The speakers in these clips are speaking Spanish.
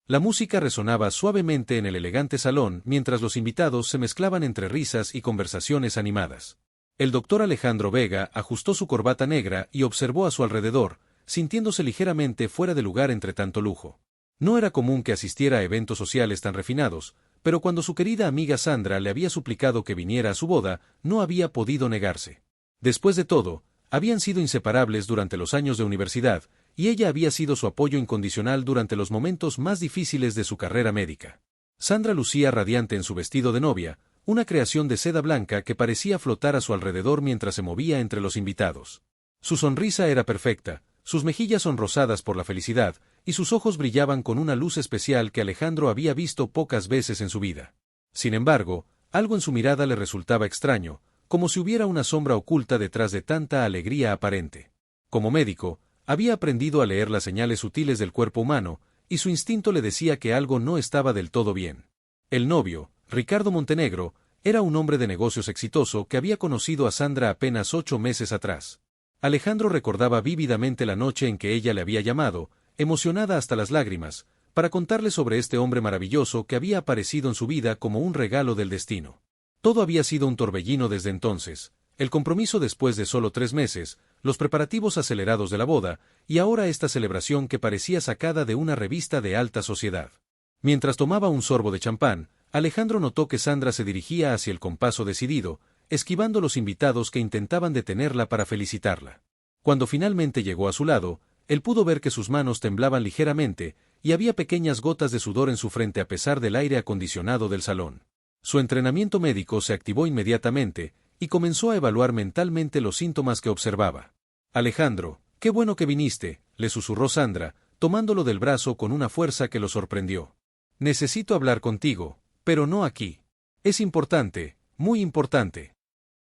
La música resonaba suavemente en el elegante salón mientras los invitados se mezclaban entre risas y conversaciones animadas. El doctor Alejandro Vega ajustó su corbata negra y observó a su alrededor, sintiéndose ligeramente fuera de lugar entre tanto lujo. No era común que asistiera a eventos sociales tan refinados, pero cuando su querida amiga Sandra le había suplicado que viniera a su boda, no había podido negarse. Después de todo, habían sido inseparables durante los años de universidad, y ella había sido su apoyo incondicional durante los momentos más difíciles de su carrera médica. Sandra lucía radiante en su vestido de novia, una creación de seda blanca que parecía flotar a su alrededor mientras se movía entre los invitados. Su sonrisa era perfecta, sus mejillas sonrosadas por la felicidad, y sus ojos brillaban con una luz especial que Alejandro había visto pocas veces en su vida. Sin embargo, algo en su mirada le resultaba extraño, como si hubiera una sombra oculta detrás de tanta alegría aparente. Como médico, había aprendido a leer las señales sutiles del cuerpo humano, y su instinto le decía que algo no estaba del todo bien. El novio, Ricardo Montenegro, era un hombre de negocios exitoso que había conocido a Sandra apenas 8 meses atrás. Alejandro recordaba vívidamente la noche en que ella le había llamado, emocionada hasta las lágrimas, para contarle sobre este hombre maravilloso que había aparecido en su vida como un regalo del destino. Todo había sido un torbellino desde entonces, el compromiso después de solo 3 meses, los preparativos acelerados de la boda, y ahora esta celebración que parecía sacada de una revista de alta sociedad. Mientras tomaba un sorbo de champán, Alejandro notó que Sandra se dirigía hacia el con paso decidido, esquivando los invitados que intentaban detenerla para felicitarla. Cuando finalmente llegó a su lado, él pudo ver que sus manos temblaban ligeramente, y había pequeñas gotas de sudor en su frente a pesar del aire acondicionado del salón. Su entrenamiento médico se activó inmediatamente, y comenzó a evaluar mentalmente los síntomas que observaba. «Alejandro, qué bueno que viniste», le susurró Sandra, tomándolo del brazo con una fuerza que lo sorprendió. «Necesito hablar contigo, pero no aquí. Es importante, muy importante».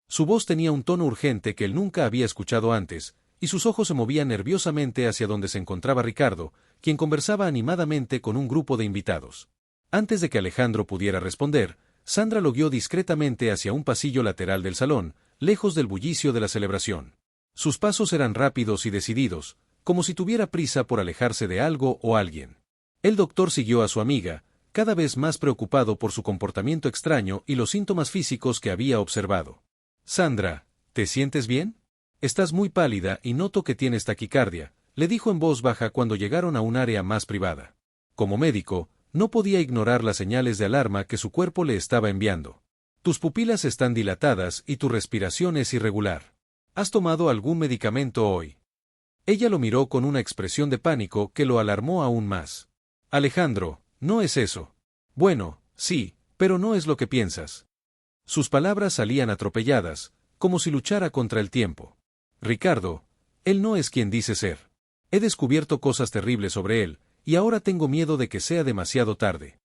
Su voz tenía un tono urgente que él nunca había escuchado antes, y sus ojos se movían nerviosamente hacia donde se encontraba Ricardo, quien conversaba animadamente con un grupo de invitados. Antes de que Alejandro pudiera responder, Sandra lo guió discretamente hacia un pasillo lateral del salón, lejos del bullicio de la celebración. Sus pasos eran rápidos y decididos, como si tuviera prisa por alejarse de algo o alguien. El doctor siguió a su amiga, cada vez más preocupado por su comportamiento extraño y los síntomas físicos que había observado. «Sandra, ¿te sientes bien? Estás muy pálida y noto que tienes taquicardia», le dijo en voz baja cuando llegaron a un área más privada. Como médico, no podía ignorar las señales de alarma que su cuerpo le estaba enviando. «Tus pupilas están dilatadas y tu respiración es irregular. ¿Has tomado algún medicamento hoy?». Ella lo miró con una expresión de pánico que lo alarmó aún más. «Alejandro, no es eso». «Bueno, sí, pero no es lo que piensas». Sus palabras salían atropelladas, como si luchara contra el tiempo. «Ricardo, él no es quien dice ser. He descubierto cosas terribles sobre él, y ahora tengo miedo de que sea demasiado tarde».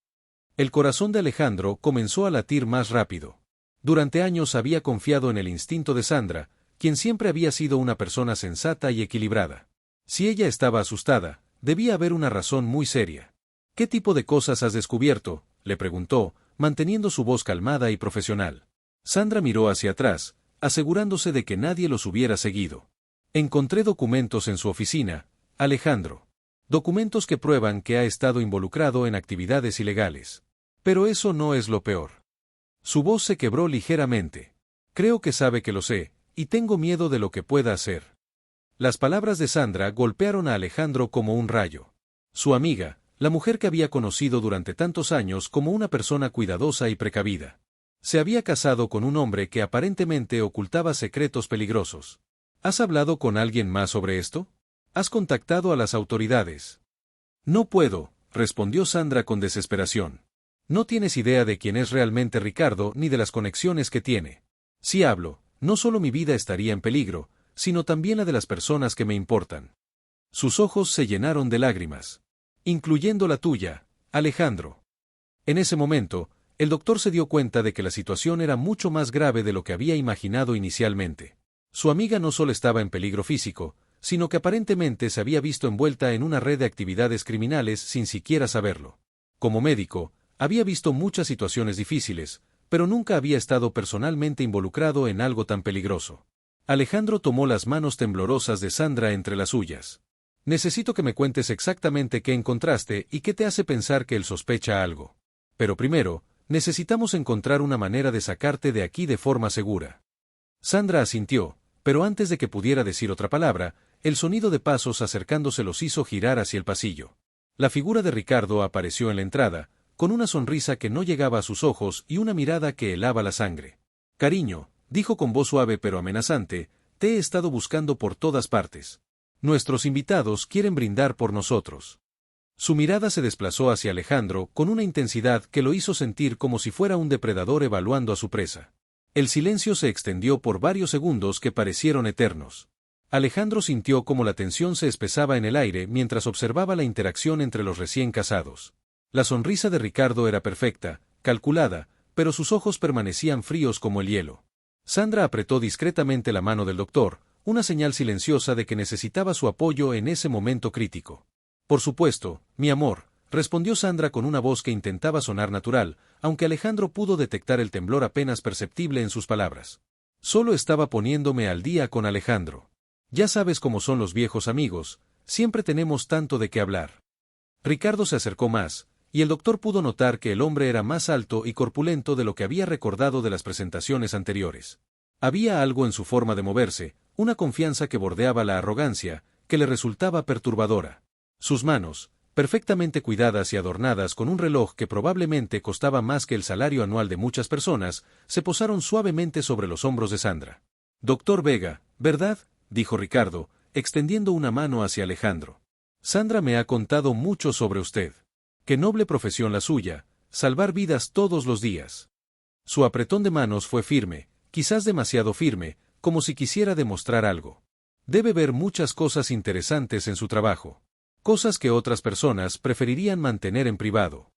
El corazón de Alejandro comenzó a latir más rápido. Durante años había confiado en el instinto de Sandra, quien siempre había sido una persona sensata y equilibrada. Si ella estaba asustada, debía haber una razón muy seria. «¿Qué tipo de cosas has descubierto?», le preguntó, manteniendo su voz calmada y profesional. Sandra miró hacia atrás, asegurándose de que nadie los hubiera seguido. «Encontré documentos en su oficina, Alejandro. Documentos que prueban que ha estado involucrado en actividades ilegales. Pero eso no es lo peor». Su voz se quebró ligeramente. «Creo que sabe que lo sé, y tengo miedo de lo que pueda hacer». Las palabras de Sandra golpearon a Alejandro como un rayo. Su amiga, la mujer que había conocido durante tantos años como una persona cuidadosa y precavida. Se había casado con un hombre que aparentemente ocultaba secretos peligrosos. ¿Has hablado con alguien más sobre esto? ¿Has contactado a las autoridades? «No puedo», respondió Sandra con desesperación. «No tienes idea de quién es realmente Ricardo ni de las conexiones que tiene. Si hablo, no solo mi vida estaría en peligro, sino también la de las personas que me importan». Sus ojos se llenaron de lágrimas. «Incluyendo la tuya, Alejandro». En ese momento, el doctor se dio cuenta de que la situación era mucho más grave de lo que había imaginado inicialmente. Su amiga no solo estaba en peligro físico, sino que aparentemente se había visto envuelta en una red de actividades criminales sin siquiera saberlo. Como médico, había visto muchas situaciones difíciles, pero nunca había estado personalmente involucrado en algo tan peligroso. Alejandro tomó las manos temblorosas de Sandra entre las suyas. Necesito que me cuentes exactamente qué encontraste y qué te hace pensar que él sospecha algo. Pero primero, necesitamos encontrar una manera de sacarte de aquí de forma segura. Sandra asintió, pero antes de que pudiera decir otra palabra, el sonido de pasos acercándose los hizo girar hacia el pasillo. La figura de Ricardo apareció en la entrada, con una sonrisa que no llegaba a sus ojos y una mirada que helaba la sangre. Cariño, dijo con voz suave pero amenazante, te he estado buscando por todas partes. Nuestros invitados quieren brindar por nosotros. Su mirada se desplazó hacia Alejandro con una intensidad que lo hizo sentir como si fuera un depredador evaluando a su presa. El silencio se extendió por varios segundos que parecieron eternos. Alejandro sintió como la tensión se espesaba en el aire mientras observaba la interacción entre los recién casados. La sonrisa de Ricardo era perfecta, calculada, pero sus ojos permanecían fríos como el hielo. Sandra apretó discretamente la mano del doctor, una señal silenciosa de que necesitaba su apoyo en ese momento crítico. Por supuesto, mi amor, respondió Sandra con una voz que intentaba sonar natural, aunque Alejandro pudo detectar el temblor apenas perceptible en sus palabras. Solo estaba poniéndome al día con Alejandro. Ya sabes cómo son los viejos amigos, siempre tenemos tanto de qué hablar. Ricardo se acercó más, y el doctor pudo notar que el hombre era más alto y corpulento de lo que había recordado de las presentaciones anteriores. Había algo en su forma de moverse, una confianza que bordeaba la arrogancia, que le resultaba perturbadora. Sus manos, perfectamente cuidadas y adornadas con un reloj que probablemente costaba más que el salario anual de muchas personas, se posaron suavemente sobre los hombros de Sandra. Doctor Vega, ¿verdad?, dijo Ricardo, extendiendo una mano hacia Alejandro. Sandra me ha contado mucho sobre usted. Qué noble profesión la suya, salvar vidas todos los días. Su apretón de manos fue firme, quizás demasiado firme, como si quisiera demostrar algo. Debe ver muchas cosas interesantes en su trabajo. Cosas que otras personas preferirían mantener en privado.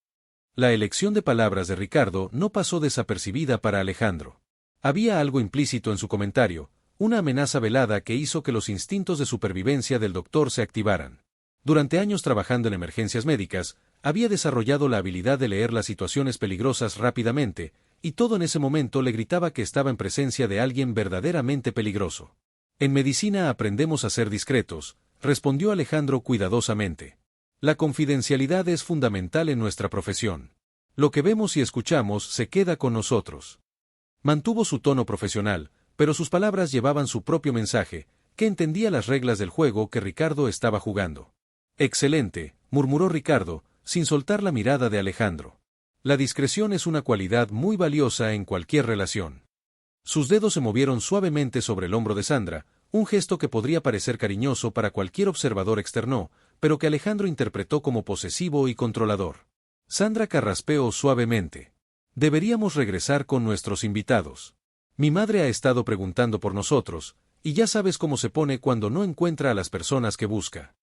La elección de palabras de Ricardo no pasó desapercibida para Alejandro. Había algo implícito en su comentario, una amenaza velada que hizo que los instintos de supervivencia del doctor se activaran. Durante años trabajando en emergencias médicas, había desarrollado la habilidad de leer las situaciones peligrosas rápidamente, y todo en ese momento le gritaba que estaba en presencia de alguien verdaderamente peligroso. En medicina aprendemos a ser discretos, respondió Alejandro cuidadosamente. La confidencialidad es fundamental en nuestra profesión. Lo que vemos y escuchamos se queda con nosotros. Mantuvo su tono profesional, pero sus palabras llevaban su propio mensaje, que entendía las reglas del juego que Ricardo estaba jugando. Excelente, murmuró Ricardo, sin soltar la mirada de Alejandro. La discreción es una cualidad muy valiosa en cualquier relación. Sus dedos se movieron suavemente sobre el hombro de Sandra, un gesto que podría parecer cariñoso para cualquier observador externo, pero que Alejandro interpretó como posesivo y controlador. Sandra carraspeó suavemente. Deberíamos regresar con nuestros invitados. Mi madre ha estado preguntando por nosotros, y ya sabes cómo se pone cuando no encuentra a las personas que busca.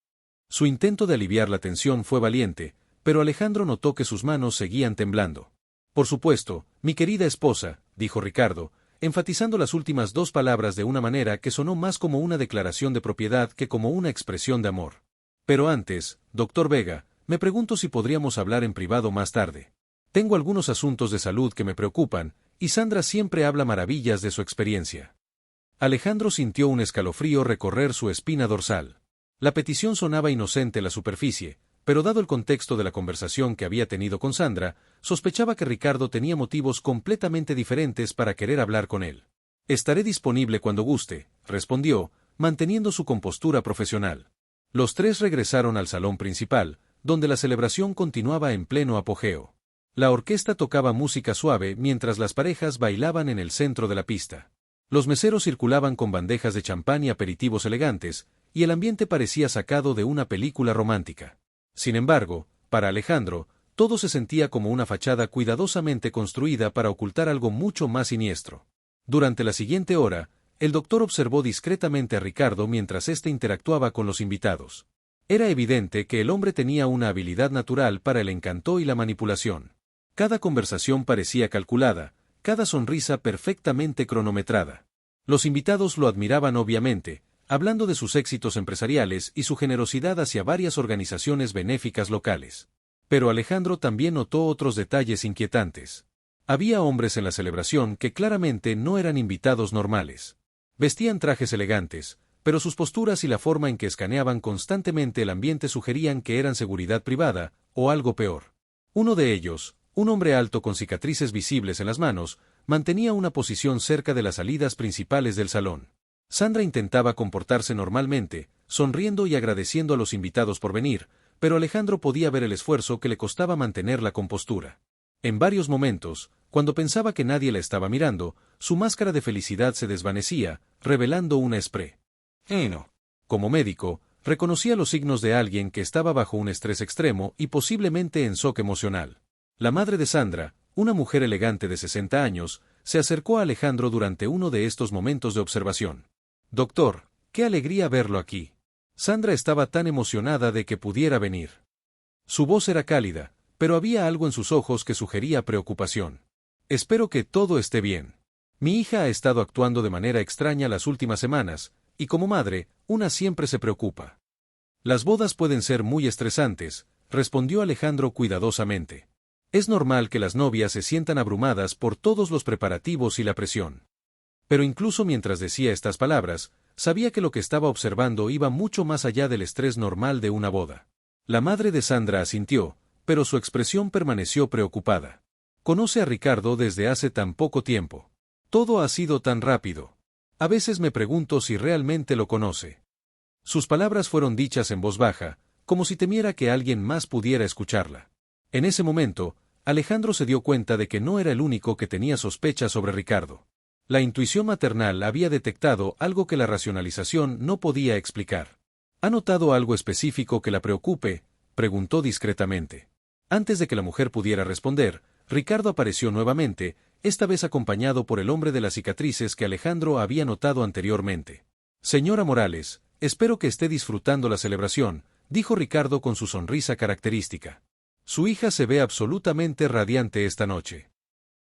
Su intento de aliviar la tensión fue valiente, pero Alejandro notó que sus manos seguían temblando. Por supuesto, mi querida esposa, dijo Ricardo, enfatizando las últimas dos palabras de una manera que sonó más como una declaración de propiedad que como una expresión de amor. Pero antes, doctor Vega, me pregunto si podríamos hablar en privado más tarde. Tengo algunos asuntos de salud que me preocupan, y Sandra siempre habla maravillas de su experiencia. Alejandro sintió un escalofrío recorrer su espina dorsal. La petición sonaba inocente en la superficie, pero dado el contexto de la conversación que había tenido con Sandra, sospechaba que Ricardo tenía motivos completamente diferentes para querer hablar con él. Estaré disponible cuando guste, respondió, manteniendo su compostura profesional. Los tres regresaron al salón principal, donde la celebración continuaba en pleno apogeo. La orquesta tocaba música suave mientras las parejas bailaban en el centro de la pista. Los meseros circulaban con bandejas de champán y aperitivos elegantes, y el ambiente parecía sacado de una película romántica. Sin embargo, para Alejandro, todo se sentía como una fachada cuidadosamente construida para ocultar algo mucho más siniestro. Durante la siguiente hora, el doctor observó discretamente a Ricardo mientras éste interactuaba con los invitados. Era evidente que el hombre tenía una habilidad natural para el encanto y la manipulación. Cada conversación parecía calculada, cada sonrisa perfectamente cronometrada. Los invitados lo admiraban obviamente, hablando de sus éxitos empresariales y su generosidad hacia varias organizaciones benéficas locales. Pero Alejandro también notó otros detalles inquietantes. Había hombres en la celebración que claramente no eran invitados normales. Vestían trajes elegantes, pero sus posturas y la forma en que escaneaban constantemente el ambiente sugerían que eran seguridad privada, o algo peor. Uno de ellos, un hombre alto con cicatrices visibles en las manos, mantenía una posición cerca de las salidas principales del salón. Sandra intentaba comportarse normalmente, sonriendo y agradeciendo a los invitados por venir, pero Alejandro podía ver el esfuerzo que le costaba mantener la compostura. En varios momentos, cuando pensaba que nadie la estaba mirando, su máscara de felicidad se desvanecía, revelando una no. Como médico, reconocía los signos de alguien que estaba bajo un estrés extremo y posiblemente en shock emocional. La madre de Sandra, una mujer elegante de 60 años, se acercó a Alejandro durante uno de estos momentos de observación. «Doctor, qué alegría verlo aquí». Sandra estaba tan emocionada de que pudiera venir. Su voz era cálida, pero había algo en sus ojos que sugería preocupación. «Espero que todo esté bien. Mi hija ha estado actuando de manera extraña las últimas semanas, y como madre, una siempre se preocupa». «Las bodas pueden ser muy estresantes», respondió Alejandro cuidadosamente. «Es normal que las novias se sientan abrumadas por todos los preparativos y la presión». Pero incluso mientras decía estas palabras, sabía que lo que estaba observando iba mucho más allá del estrés normal de una boda. La madre de Sandra asintió, pero su expresión permaneció preocupada. «Conoce a Ricardo desde hace tan poco tiempo. Todo ha sido tan rápido. A veces me pregunto si realmente lo conoce». Sus palabras fueron dichas en voz baja, como si temiera que alguien más pudiera escucharla. En ese momento, Alejandro se dio cuenta de que no era el único que tenía sospechas sobre Ricardo. La intuición maternal había detectado algo que la racionalización no podía explicar. «¿Ha notado algo específico que la preocupe?», preguntó discretamente. Antes de que la mujer pudiera responder, Ricardo apareció nuevamente, esta vez acompañado por el hombre de las cicatrices que Alejandro había notado anteriormente. «Señora Morales, espero que esté disfrutando la celebración», dijo Ricardo con su sonrisa característica. «Su hija se ve absolutamente radiante esta noche».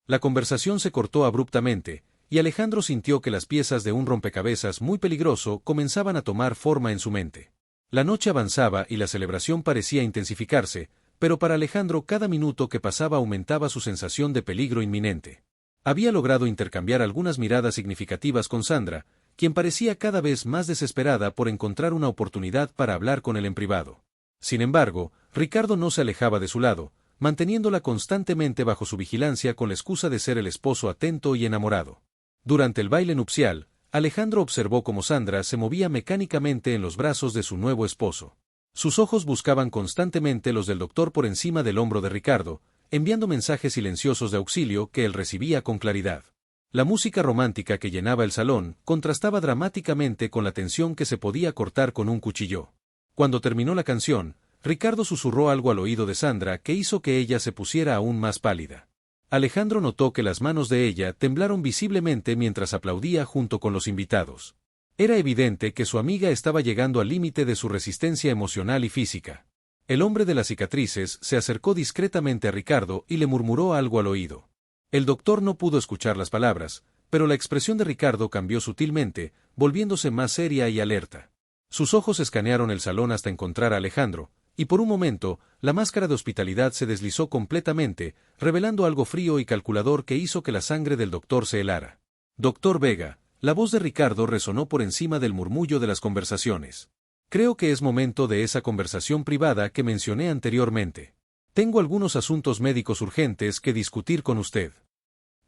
La conversación se cortó abruptamente, y Alejandro sintió que las piezas de un rompecabezas muy peligroso comenzaban a tomar forma en su mente. La noche avanzaba y la celebración parecía intensificarse, pero para Alejandro cada minuto que pasaba aumentaba su sensación de peligro inminente. Había logrado intercambiar algunas miradas significativas con Sandra, quien parecía cada vez más desesperada por encontrar una oportunidad para hablar con él en privado. Sin embargo, Ricardo no se alejaba de su lado, manteniéndola constantemente bajo su vigilancia con la excusa de ser el esposo atento y enamorado. Durante el baile nupcial, Alejandro observó cómo Sandra se movía mecánicamente en los brazos de su nuevo esposo. Sus ojos buscaban constantemente los del doctor por encima del hombro de Ricardo, enviando mensajes silenciosos de auxilio que él recibía con claridad. La música romántica que llenaba el salón contrastaba dramáticamente con la tensión que se podía cortar con un cuchillo. Cuando terminó la canción, Ricardo susurró algo al oído de Sandra que hizo que ella se pusiera aún más pálida. Alejandro notó que las manos de ella temblaron visiblemente mientras aplaudía junto con los invitados. Era evidente que su amiga estaba llegando al límite de su resistencia emocional y física. El hombre de las cicatrices se acercó discretamente a Ricardo y le murmuró algo al oído. El doctor no pudo escuchar las palabras, pero la expresión de Ricardo cambió sutilmente, volviéndose más seria y alerta. Sus ojos escanearon el salón hasta encontrar a Alejandro, y por un momento, la máscara de hospitalidad se deslizó completamente, revelando algo frío y calculador que hizo que la sangre del doctor se helara. «Doctor Vega», la voz de Ricardo resonó por encima del murmullo de las conversaciones. «Creo que es momento de esa conversación privada que mencioné anteriormente. Tengo algunos asuntos médicos urgentes que discutir con usted».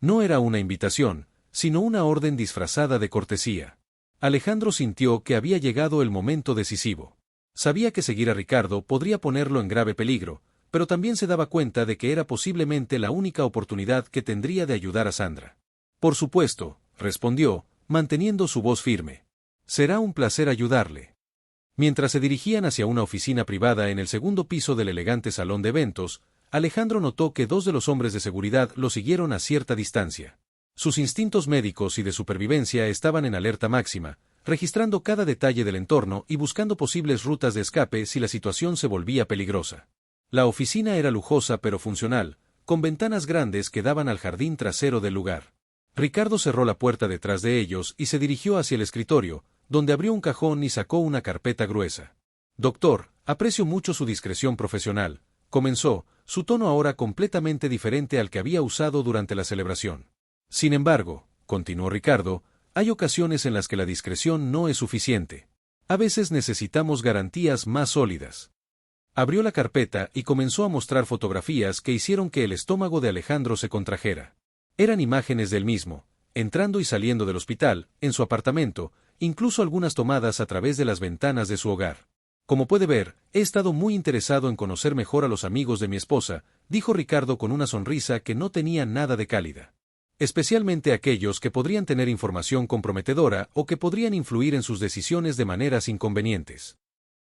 No era una invitación, sino una orden disfrazada de cortesía. Alejandro sintió que había llegado el momento decisivo. Sabía que seguir a Ricardo podría ponerlo en grave peligro, pero también se daba cuenta de que era posiblemente la única oportunidad que tendría de ayudar a Sandra. «Por supuesto», respondió, manteniendo su voz firme. «Será un placer ayudarle». Mientras se dirigían hacia una oficina privada en el segundo piso del elegante salón de eventos, Alejandro notó que dos de los hombres de seguridad lo siguieron a cierta distancia. Sus instintos médicos y de supervivencia estaban en alerta máxima, registrando cada detalle del entorno y buscando posibles rutas de escape si la situación se volvía peligrosa. La oficina era lujosa pero funcional, con ventanas grandes que daban al jardín trasero del lugar. Ricardo cerró la puerta detrás de ellos y se dirigió hacia el escritorio, donde abrió un cajón y sacó una carpeta gruesa. «Doctor, aprecio mucho su discreción profesional», comenzó, su tono ahora completamente diferente al que había usado durante la celebración. «Sin embargo», continuó Ricardo, Hay ocasiones en las que la discreción no es suficiente. A veces necesitamos garantías más sólidas. Abrió la carpeta y comenzó a mostrar fotografías que hicieron que el estómago de Alejandro se contrajera. Eran imágenes del mismo, entrando y saliendo del hospital, en su apartamento, incluso algunas tomadas a través de las ventanas de su hogar. Como puede ver, he estado muy interesado en conocer mejor a los amigos de mi esposa, dijo Ricardo con una sonrisa que no tenía nada de cálida. Especialmente aquellos que podrían tener información comprometedora o que podrían influir en sus decisiones de maneras inconvenientes.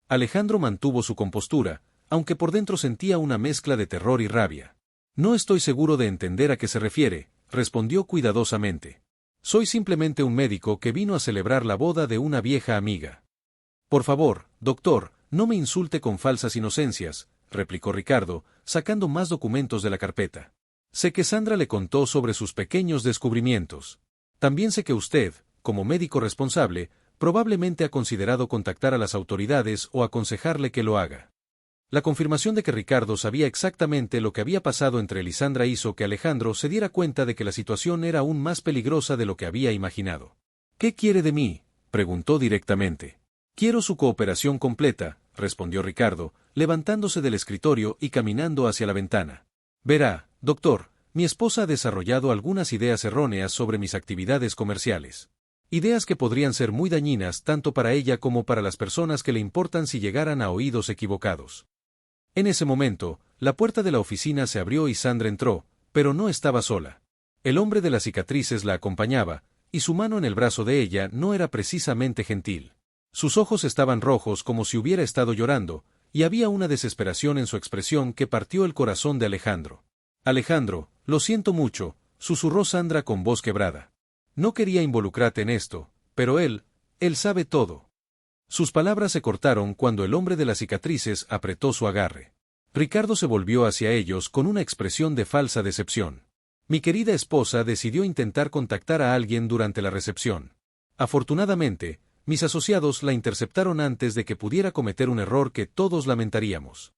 Alejandro mantuvo su compostura, aunque por dentro sentía una mezcla de terror y rabia. No estoy seguro de entender a qué se refiere, respondió cuidadosamente. Soy simplemente un médico que vino a celebrar la boda de una vieja amiga. Por favor, doctor, no me insulte con falsas inocencias, replicó Ricardo, sacando más documentos de la carpeta. Sé que Sandra le contó sobre sus pequeños descubrimientos. También sé que usted, como médico responsable, probablemente ha considerado contactar a las autoridades o aconsejarle que lo haga. La confirmación de que Ricardo sabía exactamente lo que había pasado entre él y Sandra hizo que Alejandro se diera cuenta de que la situación era aún más peligrosa de lo que había imaginado. ¿Qué quiere de mí?, preguntó directamente. Quiero su cooperación completa, respondió Ricardo, levantándose del escritorio y caminando hacia la ventana. Verá, doctor, mi esposa ha desarrollado algunas ideas erróneas sobre mis actividades comerciales. Ideas que podrían ser muy dañinas tanto para ella como para las personas que le importan si llegaran a oídos equivocados. En ese momento, la puerta de la oficina se abrió y Sandra entró, pero no estaba sola. El hombre de las cicatrices la acompañaba, y su mano en el brazo de ella no era precisamente gentil. Sus ojos estaban rojos como si hubiera estado llorando, y había una desesperación en su expresión que partió el corazón de Alejandro. Alejandro, lo siento mucho, susurró Sandra con voz quebrada. No quería involucrarte en esto, pero él sabe todo. Sus palabras se cortaron cuando el hombre de las cicatrices apretó su agarre. Ricardo se volvió hacia ellos con una expresión de falsa decepción. Mi querida esposa decidió intentar contactar a alguien durante la recepción. Afortunadamente, mis asociados la interceptaron antes de que pudiera cometer un error que todos lamentaríamos.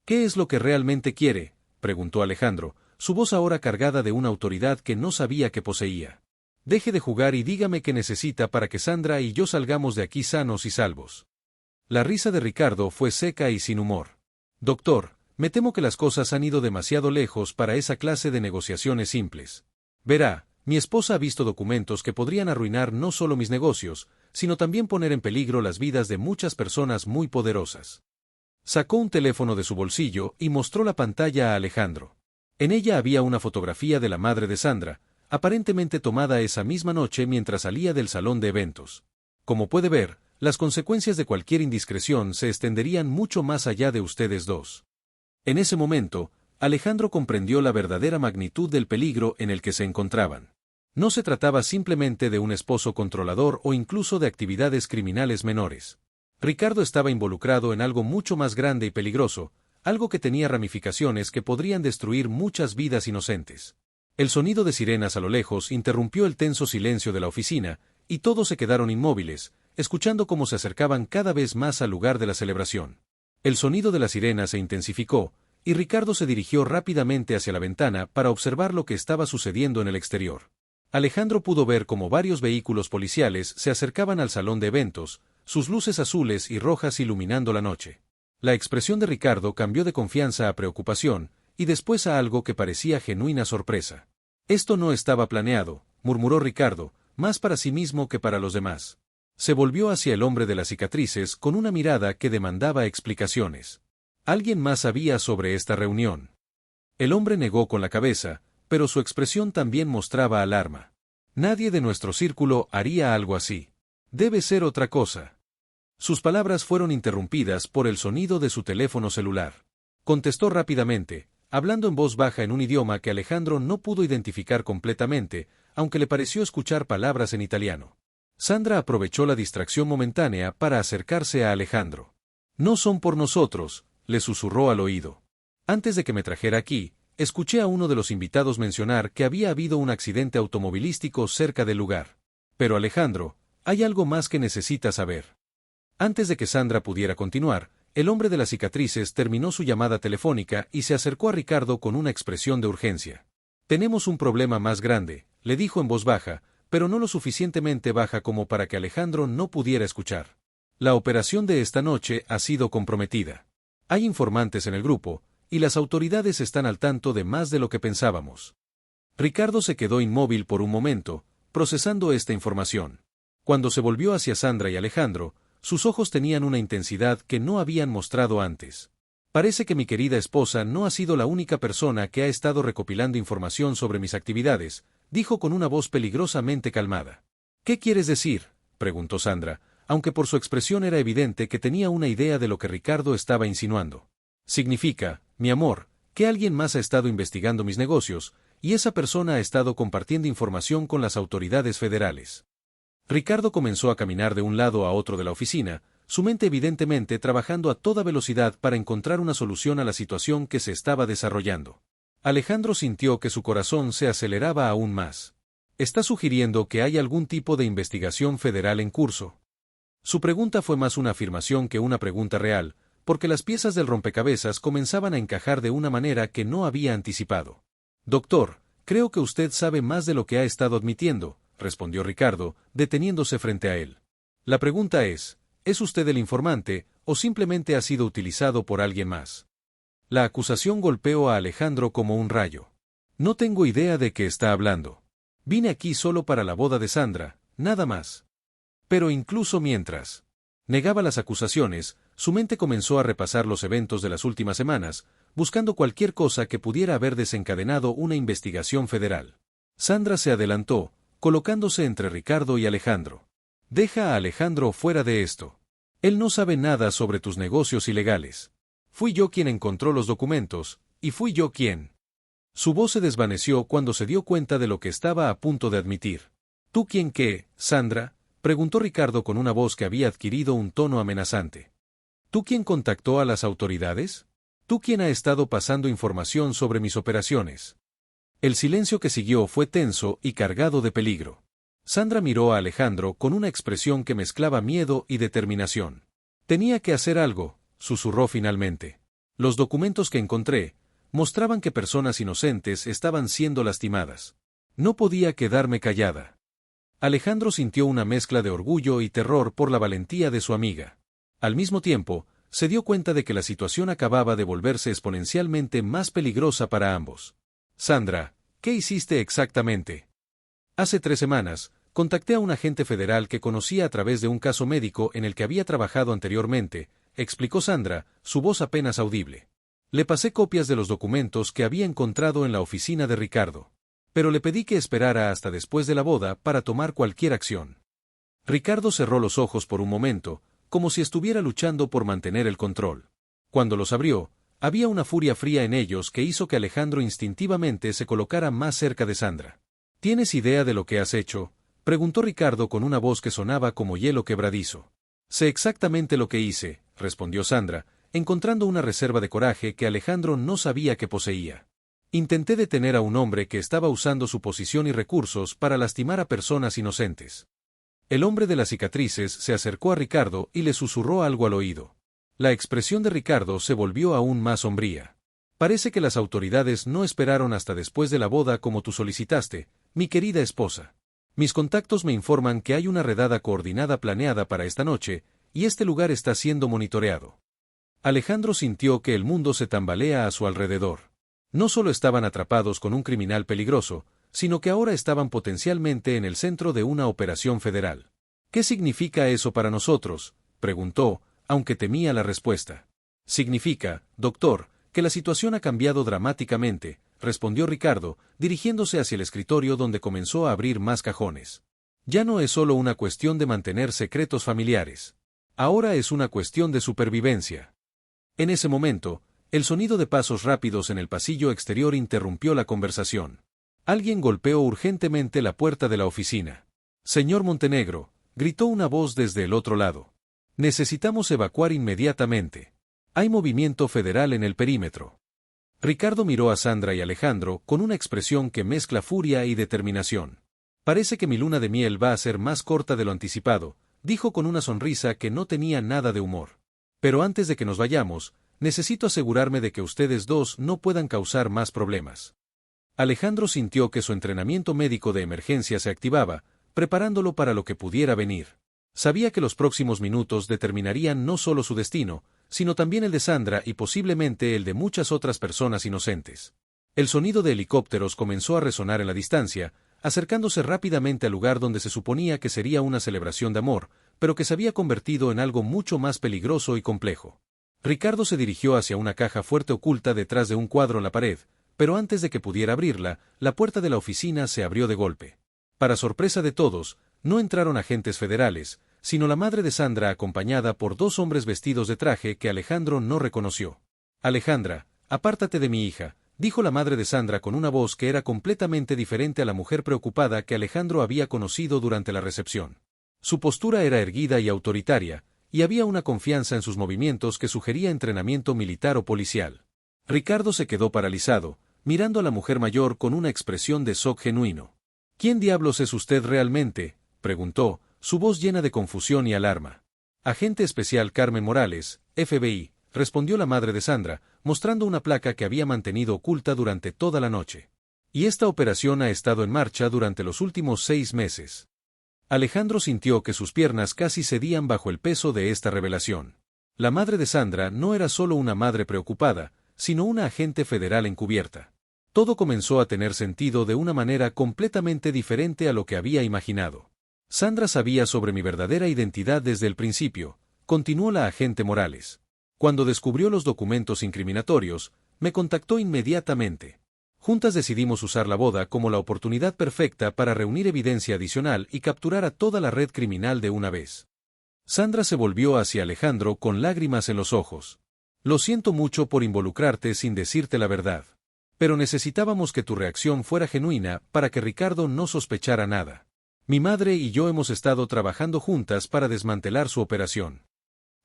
¿Qué es lo que realmente quiere?, preguntó Alejandro, su voz ahora cargada de una autoridad que no sabía que poseía. Deje de jugar y dígame qué necesita para que Sandra y yo salgamos de aquí sanos y salvos. La risa de Ricardo fue seca y sin humor. Doctor, me temo que las cosas han ido demasiado lejos para esa clase de negociaciones simples. Verá, mi esposa ha visto documentos que podrían arruinar no solo mis negocios, sino también poner en peligro las vidas de muchas personas muy poderosas. Sacó un teléfono de su bolsillo y mostró la pantalla a Alejandro. En ella había una fotografía de la madre de Sandra, aparentemente tomada esa misma noche mientras salía del salón de eventos. Como puede ver, las consecuencias de cualquier indiscreción se extenderían mucho más allá de ustedes dos. En ese momento, Alejandro comprendió la verdadera magnitud del peligro en el que se encontraban. No se trataba simplemente de un esposo controlador o incluso de actividades criminales menores. Ricardo estaba involucrado en algo mucho más grande y peligroso, algo que tenía ramificaciones que podrían destruir muchas vidas inocentes. El sonido de sirenas a lo lejos interrumpió el tenso silencio de la oficina, y todos se quedaron inmóviles, escuchando cómo se acercaban cada vez más al lugar de la celebración. El sonido de la sirena se intensificó, y Ricardo se dirigió rápidamente hacia la ventana para observar lo que estaba sucediendo en el exterior. Alejandro pudo ver cómo varios vehículos policiales se acercaban al salón de eventos, sus luces azules y rojas iluminando la noche. La expresión de Ricardo cambió de confianza a preocupación, y después a algo que parecía genuina sorpresa. Esto no estaba planeado, murmuró Ricardo, más para sí mismo que para los demás. Se volvió hacia el hombre de las cicatrices con una mirada que demandaba explicaciones. ¿Alguien más sabía sobre esta reunión? El hombre negó con la cabeza, pero su expresión también mostraba alarma. Nadie de nuestro círculo haría algo así. Debe ser otra cosa. Sus palabras fueron interrumpidas por el sonido de su teléfono celular. Contestó rápidamente, hablando en voz baja en un idioma que Alejandro no pudo identificar completamente, aunque le pareció escuchar palabras en italiano. Sandra aprovechó la distracción momentánea para acercarse a Alejandro. No son por nosotros, le susurró al oído. Antes de que me trajera aquí, escuché a uno de los invitados mencionar que había habido un accidente automovilístico cerca del lugar. Pero Alejandro, hay algo más que necesitas saber. Antes de que Sandra pudiera continuar, el hombre de las cicatrices terminó su llamada telefónica y se acercó a Ricardo con una expresión de urgencia. Tenemos un problema más grande, le dijo en voz baja, pero no lo suficientemente baja como para que Alejandro no pudiera escuchar. La operación de esta noche ha sido comprometida. Hay informantes en el grupo, y las autoridades están al tanto de más de lo que pensábamos. Ricardo se quedó inmóvil por un momento, procesando esta información. Cuando se volvió hacia Sandra y Alejandro, sus ojos tenían una intensidad que no habían mostrado antes. Parece que mi querida esposa no ha sido la única persona que ha estado recopilando información sobre mis actividades, dijo con una voz peligrosamente calmada. ¿Qué quieres decir?, preguntó Sandra, aunque por su expresión era evidente que tenía una idea de lo que Ricardo estaba insinuando. Significa, mi amor, que alguien más ha estado investigando mis negocios, y esa persona ha estado compartiendo información con las autoridades federales. Ricardo comenzó a caminar de un lado a otro de la oficina, su mente evidentemente trabajando a toda velocidad para encontrar una solución a la situación que se estaba desarrollando. Alejandro sintió que su corazón se aceleraba aún más. ¿Está sugiriendo que hay algún tipo de investigación federal en curso? Su pregunta fue más una afirmación que una pregunta real, porque las piezas del rompecabezas comenzaban a encajar de una manera que no había anticipado. Doctor, creo que usted sabe más de lo que ha estado admitiendo, respondió Ricardo, deteniéndose frente a él. La pregunta ¿es usted el informante, o simplemente ha sido utilizado por alguien más? La acusación golpeó a Alejandro como un rayo. No tengo idea de qué está hablando. Vine aquí solo para la boda de Sandra, nada más. Pero incluso mientras negaba las acusaciones, su mente comenzó a repasar los eventos de las últimas semanas, buscando cualquier cosa que pudiera haber desencadenado una investigación federal. Sandra se adelantó, colocándose entre Ricardo y Alejandro. Deja a Alejandro fuera de esto. Él no sabe nada sobre tus negocios ilegales. Fui yo quien encontró los documentos, y fui yo quien. Su voz se desvaneció cuando se dio cuenta de lo que estaba a punto de admitir. ¿Tú quién qué, Sandra?, preguntó Ricardo con una voz que había adquirido un tono amenazante. ¿Tú quién contactó a las autoridades? ¿Tú quién ha estado pasando información sobre mis operaciones? El silencio que siguió fue tenso y cargado de peligro. Sandra miró a Alejandro con una expresión que mezclaba miedo y determinación. Tenía que hacer algo, susurró finalmente. Los documentos que encontré mostraban que personas inocentes estaban siendo lastimadas. No podía quedarme callada. Alejandro sintió una mezcla de orgullo y terror por la valentía de su amiga. Al mismo tiempo, se dio cuenta de que la situación acababa de volverse exponencialmente más peligrosa para ambos. Sandra, ¿qué hiciste exactamente? Hace 3 semanas, contacté a un agente federal que conocía a través de un caso médico en el que había trabajado anteriormente, explicó Sandra, su voz apenas audible. Le pasé copias de los documentos que había encontrado en la oficina de Ricardo. Pero le pedí que esperara hasta después de la boda para tomar cualquier acción. Ricardo cerró los ojos por un momento, como si estuviera luchando por mantener el control. Cuando los abrió, había una furia fría en ellos que hizo que Alejandro instintivamente se colocara más cerca de Sandra. ¿Tienes idea de lo que has hecho?, preguntó Ricardo con una voz que sonaba como hielo quebradizo. Sé exactamente lo que hice, respondió Sandra, encontrando una reserva de coraje que Alejandro no sabía que poseía. Intenté detener a un hombre que estaba usando su posición y recursos para lastimar a personas inocentes. El hombre de las cicatrices se acercó a Ricardo y le susurró algo al oído. La expresión de Ricardo se volvió aún más sombría. Parece que las autoridades no esperaron hasta después de la boda como tú solicitaste, mi querida esposa. Mis contactos me informan que hay una redada coordinada planeada para esta noche, y este lugar está siendo monitoreado. Alejandro sintió que el mundo se tambalea a su alrededor. No solo estaban atrapados con un criminal peligroso, sino que ahora estaban potencialmente en el centro de una operación federal. ¿Qué significa eso para nosotros?, preguntó, aunque temía la respuesta. Significa, doctor, que la situación ha cambiado dramáticamente, respondió Ricardo, dirigiéndose hacia el escritorio donde comenzó a abrir más cajones. Ya no es solo una cuestión de mantener secretos familiares. Ahora es una cuestión de supervivencia. En ese momento, el sonido de pasos rápidos en el pasillo exterior interrumpió la conversación. Alguien golpeó urgentemente la puerta de la oficina. Señor Montenegro, gritó una voz desde el otro lado. Necesitamos evacuar inmediatamente. Hay movimiento federal en el perímetro. Ricardo miró a Sandra y Alejandro con una expresión que mezcla furia y determinación. Parece que mi luna de miel va a ser más corta de lo anticipado, dijo con una sonrisa que no tenía nada de humor. Pero antes de que nos vayamos, necesito asegurarme de que ustedes dos no puedan causar más problemas. Alejandro sintió que su entrenamiento médico de emergencia se activaba, preparándolo para lo que pudiera venir. Sabía que los próximos minutos determinarían no solo su destino, sino también el de Sandra y posiblemente el de muchas otras personas inocentes. El sonido de helicópteros comenzó a resonar en la distancia, acercándose rápidamente al lugar donde se suponía que sería una celebración de amor, pero que se había convertido en algo mucho más peligroso y complejo. Ricardo se dirigió hacia una caja fuerte oculta detrás de un cuadro en la pared, pero antes de que pudiera abrirla, la puerta de la oficina se abrió de golpe. Para sorpresa de todos, no entraron agentes federales, sino la madre de Sandra acompañada por dos hombres vestidos de traje que Alejandro no reconoció. «Alejandra, apártate de mi hija», dijo la madre de Sandra con una voz que era completamente diferente a la mujer preocupada que Alejandro había conocido durante la recepción. Su postura era erguida y autoritaria, y había una confianza en sus movimientos que sugería entrenamiento militar o policial. Ricardo se quedó paralizado, mirando a la mujer mayor con una expresión de shock genuino. «¿Quién diablos es usted realmente?», preguntó, su voz llena de confusión y alarma. «Agente especial Carmen Morales, FBI», respondió la madre de Sandra, mostrando una placa que había mantenido oculta durante toda la noche. «Y esta operación ha estado en marcha durante los últimos 6 meses». Alejandro sintió que sus piernas casi cedían bajo el peso de esta revelación. La madre de Sandra no era solo una madre preocupada, sino una agente federal encubierta. Todo comenzó a tener sentido de una manera completamente diferente a lo que había imaginado. «Sandra sabía sobre mi verdadera identidad desde el principio», continuó la agente Morales. «Cuando descubrió los documentos incriminatorios, me contactó inmediatamente. Juntas decidimos usar la boda como la oportunidad perfecta para reunir evidencia adicional y capturar a toda la red criminal de una vez». Sandra se volvió hacia Alejandro con lágrimas en los ojos. «Lo siento mucho por involucrarte sin decirte la verdad. Pero necesitábamos que tu reacción fuera genuina para que Ricardo no sospechara nada. Mi madre y yo hemos estado trabajando juntas para desmantelar su operación».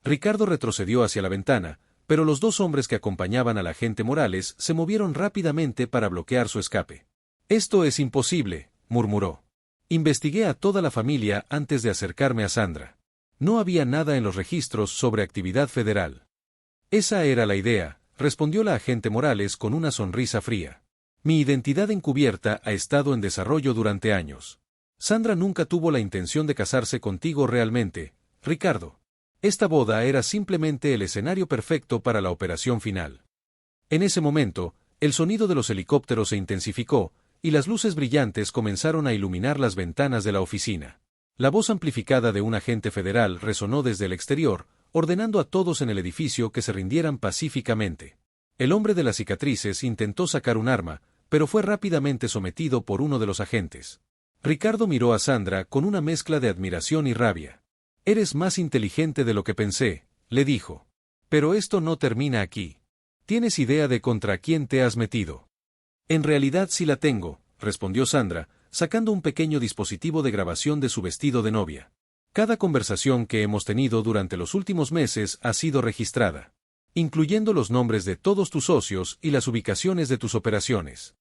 Ricardo retrocedió hacia la ventana, pero los dos hombres que acompañaban al agente Morales se movieron rápidamente para bloquear su escape. «Esto es imposible», murmuró. «Investigué a toda la familia antes de acercarme a Sandra. No había nada en los registros sobre actividad federal». «Esa era la idea», respondió la agente Morales con una sonrisa fría. «Mi identidad encubierta ha estado en desarrollo durante años. Sandra nunca tuvo la intención de casarse contigo realmente, Ricardo. Esta boda era simplemente el escenario perfecto para la operación final». En ese momento, el sonido de los helicópteros se intensificó, y las luces brillantes comenzaron a iluminar las ventanas de la oficina. La voz amplificada de un agente federal resonó desde el exterior, ordenando a todos en el edificio que se rindieran pacíficamente. El hombre de las cicatrices intentó sacar un arma, pero fue rápidamente sometido por uno de los agentes. Ricardo miró a Sandra con una mezcla de admiración y rabia. «Eres más inteligente de lo que pensé», le dijo. «Pero esto no termina aquí. ¿Tienes idea de contra quién te has metido?» «En realidad sí la tengo», respondió Sandra, sacando un pequeño dispositivo de grabación de su vestido de novia. «Cada conversación que hemos tenido durante los últimos meses ha sido registrada, incluyendo los nombres de todos tus socios y las ubicaciones de tus operaciones».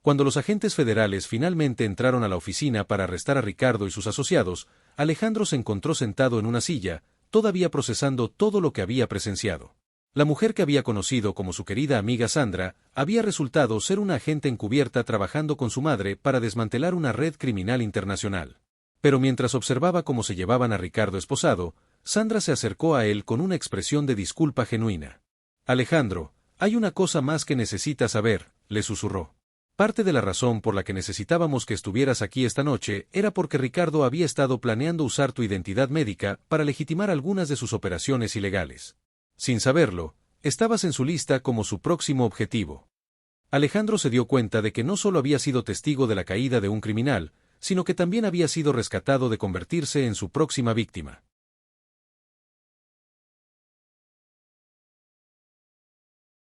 Cuando los agentes federales finalmente entraron a la oficina para arrestar a Ricardo y sus asociados, Alejandro se encontró sentado en una silla, todavía procesando todo lo que había presenciado. La mujer que había conocido como su querida amiga Sandra había resultado ser una agente encubierta trabajando con su madre para desmantelar una red criminal internacional. Pero mientras observaba cómo se llevaban a Ricardo esposado, Sandra se acercó a él con una expresión de disculpa genuina. «Alejandro, hay una cosa más que necesitas saber», le susurró. «Parte de la razón por la que necesitábamos que estuvieras aquí esta noche era porque Ricardo había estado planeando usar tu identidad médica para legitimar algunas de sus operaciones ilegales. Sin saberlo, estabas en su lista como su próximo objetivo». Alejandro se dio cuenta de que no solo había sido testigo de la caída de un criminal, sino que también había sido rescatado de convertirse en su próxima víctima.